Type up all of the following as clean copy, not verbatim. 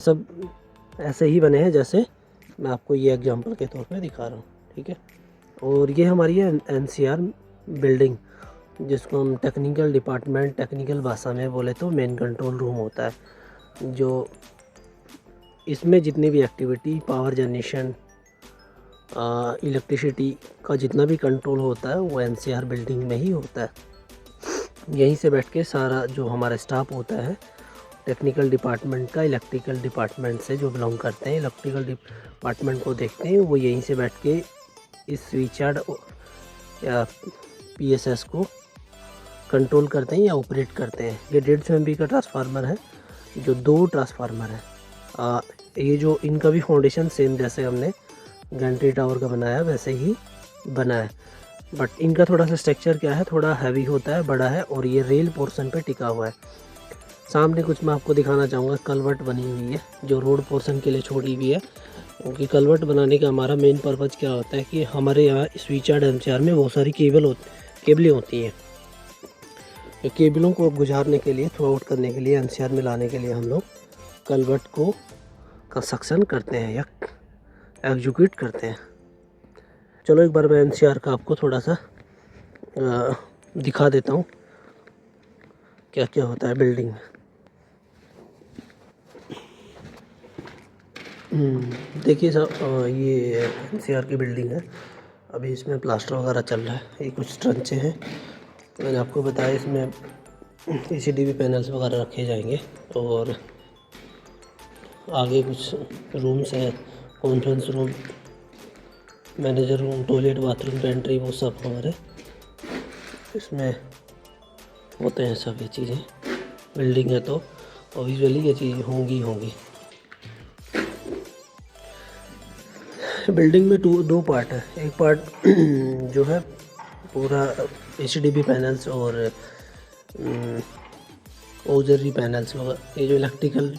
सब ऐसे ही बने हैं जैसे मैं आपको ये एग्जांपल के तौर पे दिखा रहा हूँ, ठीक है। और ये हमारी है एनसीआर बिल्डिंग, जिसको हम टेक्निकल डिपार्टमेंट, टेक्निकल भाषा में बोले तो मेन कंट्रोल रूम होता है। जो इसमें जितनी भी एक्टिविटी, पावर जनरेशन, इलेक्ट्रिसिटी का जितना भी कंट्रोल होता है वो एनसीआर बिल्डिंग में ही होता है। यहीं से बैठ के सारा जो हमारा स्टाफ होता है टेक्निकल डिपार्टमेंट का, इलेक्ट्रिकल डिपार्टमेंट से जो बिलोंग करते हैं, इलेक्ट्रिकल डिपार्टमेंट को देखते हैं, वो यहीं से बैठ के इस स्विचयार्ड या पीएसएस को कंट्रोल करते हैं या ऑपरेट करते हैं। ये 150 MV का ट्रांसफार्मर है, जो 2 ट्रांसफार्मर है। ये जो इनका भी फाउंडेशन सेम जैसे हमने गैंट्री टावर का बनाया वैसे ही बना है, बट इनका थोड़ा सा स्ट्रक्चर क्या है, थोड़ा हैवी होता है, बड़ा है, और ये रेल पोर्शन पे टिका हुआ है। सामने कुछ मैं आपको दिखाना चाहूँगा, कलवर्ट बनी हुई है जो रोड पोर्शन के लिए छोड़ी हुई है। क्योंकि कलवर्ट बनाने का हमारा मेन पर्पज़ क्या होता है कि हमारे यहाँ स्विचयार्ड एनसीआर में बहुत सारी केबलें होती हैं। केबलों को गुजारने के लिए, थ्रू आउट करने के लिए, एनसीआर में लाने के लिए हम लोग कलवर्ट को कंस्ट्रक्शन करते हैं या एग्जीक्यूट करते हैं। चलो एक बार मैं एनसीआर का आपको थोड़ा सा दिखा देता हूँ क्या क्या होता है बिल्डिंग में। देखिए साहब, ये एनसीआर की बिल्डिंग है। अभी इसमें प्लास्टर वगैरह चल रहा है। ये कुछ ट्रंचे हैं, मैंने आपको बताया इसमें एसीडीबी पैनल्स वगैरह रखे जाएंगे। और आगे कुछ रूम्स हैं, conference room, manager room, toilet, bathroom, pantry, वो सब हमारे इसमें होते हैं। सब ये चीज़ें बिल्डिंग है तो ऑब्वियसली ये चीज़ होंगी। बिल्डिंग में 2 पार्ट है। एक पार्ट जो है पूरा एसीडीबी पैनल्स और ऑक्सिलरी पैनल्स वगैरह, ये जो इलेक्ट्रिकल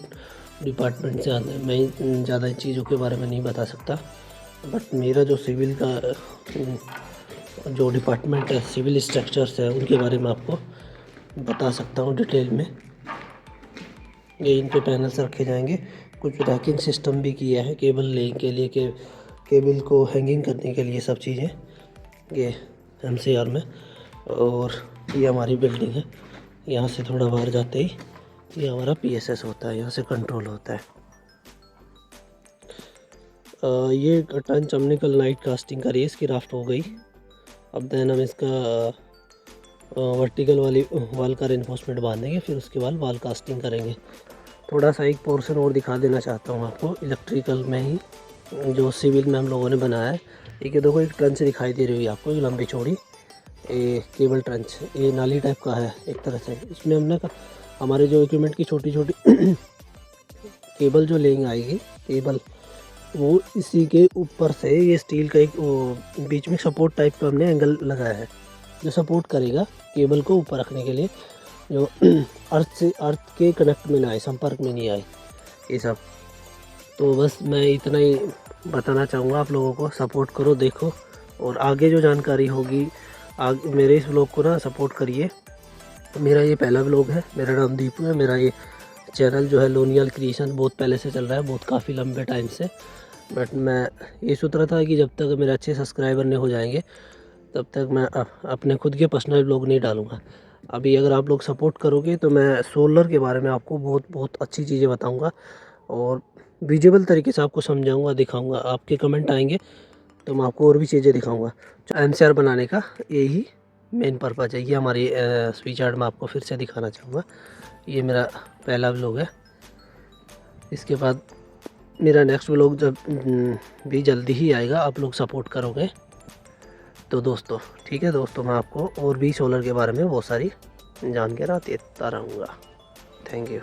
डिपार्टमेंट से आते हैं। मैं ज़्यादा इन चीज़ों के बारे में नहीं बता सकता, बट मेरा जो सिविल का जो डिपार्टमेंट है, सिविल स्ट्रक्चर्स है, उनके बारे में आपको बता सकता हूँ डिटेल में। ये इन पे पैनल्स रखे जाएंगे। कुछ रैकिंग सिस्टम भी किया है केबल लेने के लिए, केबल को हैंगिंग करने के लिए, सब चीज़ें ये एनसीआर में। और ये हमारी बिल्डिंग है। यहाँ से थोड़ा बाहर जाते ही ये हमारा पीएसएस होता है, यहाँ से कंट्रोल होता है। ये टन चमने कल नाइट कास्टिंग करी है, इसकी राफ्ट हो गई। अब देन हम इसका वर्टिकल वाली वाल का रेनफोर्समेंट बांधेंगे, फिर उसके बाद वाल कास्टिंग करेंगे। थोड़ा सा एक पोर्शन और दिखा देना चाहता हूँ आपको इलेक्ट्रिकल में ही, जो सिविल में हम लोगों ने बनाया है। एक देखो, एक ट्रंच दिखाई दे रही है आपको, एक लंबी चौड़ी केबल ट्रंच, ये नाली टाइप का है एक तरह से। इसमें हमने हमारे जो इक्विपमेंट की छोटी छोटी केबल जो लेंगे आएगी केबल, वो इसी के ऊपर से ये स्टील का एक बीच में सपोर्ट टाइप का हमने एंगल लगाया है, जो सपोर्ट करेगा केबल को ऊपर रखने के लिए, जो अर्थ के कनेक्ट में ना आए, संपर्क में नहीं आए ये सब। तो बस मैं इतना ही बताना चाहूँगा आप लोगों को। सपोर्ट करो, देखो, और आगे जो जानकारी होगी मेरे इस व्लॉग को ना सपोर्ट करिए। मेरा ये पहला व्लॉग है, मेरा नाम दीपू है। मेरा ये चैनल जो है लोनियल क्रिएशन बहुत पहले से चल रहा है, बहुत काफ़ी लंबे टाइम से। बट मैं ये सोच रहा था कि जब तक मेरे अच्छे सब्सक्राइबर नहीं हो जाएंगे तब तक मैं अपने खुद के पर्सनल व्लॉग नहीं डालूँगा। अभी अगर आप लोग सपोर्ट करोगे तो मैं सोलर के बारे में आपको बहुत अच्छी चीज़ें बताऊँगा और विजिबल तरीके से आपको समझाऊँगा, दिखाऊँगा। आपके कमेंट आएंगे तो मैं आपको और भी चीज़ें दिखाऊँगा। एनसीआर बनाने का यही मेन पर्पज़ है। ये हमारी स्विचयार्ड में आपको फिर से दिखाना चाहूँगा। ये मेरा पहला व्लॉग है। इसके बाद मेरा नेक्स्ट व्लॉग जब भी जल्दी ही आएगा, आप लोग सपोर्ट करोगे तो दोस्तों। ठीक है दोस्तों, मैं आपको और भी सोलर के बारे में बहुत सारी जानकारी देता रहूँगा। Thank you.